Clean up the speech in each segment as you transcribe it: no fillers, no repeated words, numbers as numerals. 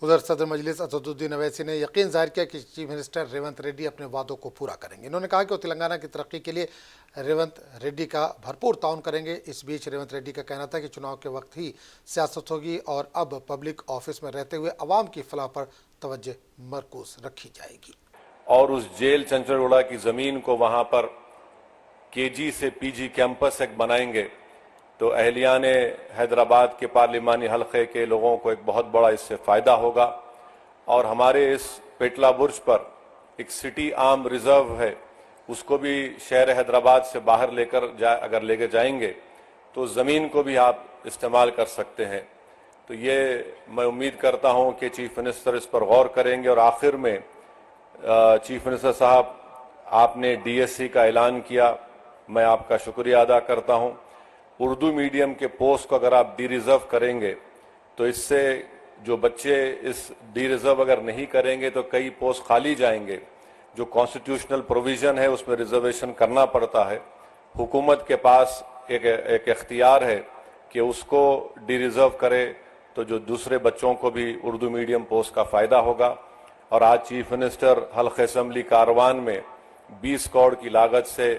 ادھر صدر مجلس اسدالدین اویسی نے یقین ظاہر کیا کہ چیف منسٹر ریونت ریڈی اپنے وعدوں کو پورا کریں گے. انہوں نے کہا کہ وہ تلنگانہ کی ترقی کے لیے ریونت ریڈی کا بھرپور تعاون کریں گے. اس بیچ ریونت ریڈی کا کہنا تھا کہ چناؤ کے وقت ہی سیاست ہوگی اور اب پبلک آفس میں رہتے ہوئے عوام کی فلاح پر توجہ مرکوز رکھی جائے گی. اور اس جیل چنچلگوڑہ کی زمین کو وہاں پر کے جی سے پی جی کیمپس ایک بنائیں گے تو اہلیان حیدرآباد کے پارلیمانی حلقے کے لوگوں کو ایک بہت بڑا اس سے فائدہ ہوگا. اور ہمارے اس پیٹلا برج پر ایک سٹی آرم ریزرو ہے، اس کو بھی شہر حیدرآباد سے باہر اگر لے کے جائیں گے تو زمین کو بھی آپ استعمال کر سکتے ہیں. تو یہ میں امید کرتا ہوں کہ چیف منسٹر اس پر غور کریں گے. اور آخر میں چیف منسٹر صاحب، آپ نے ڈی ایس سی کا اعلان کیا، میں آپ کا شکریہ ادا کرتا ہوں. اردو میڈیم کے پوسٹ کو اگر آپ ڈی ریزرو کریں گے تو اس سے جو بچے اس ڈی ریزرو اگر نہیں کریں گے تو کئی پوسٹ خالی جائیں گے. جو کانسٹیٹیوشنل پروویژن ہے اس میں ریزرویشن کرنا پڑتا ہے. حکومت کے پاس ایک اختیار ہے کہ اس کو ڈی ریزرو کرے تو جو دوسرے بچوں کو بھی اردو میڈیم پوسٹ کا فائدہ ہوگا. اور آج چیف منسٹر حلقہ اسمبلی کاروان میں 20 کروڑ کی لاگت سے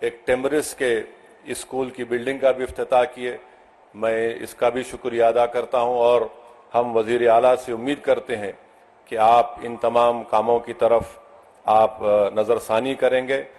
ایک ٹیمرس کے اسکول کی بلڈنگ کا بھی افتتاح کیے. میں اس کا بھی شکریہ ادا کرتا ہوں اور ہم وزیر اعلیٰ سے امید کرتے ہیں کہ آپ ان تمام کاموں کی طرف آپ نظر ثانی کریں گے.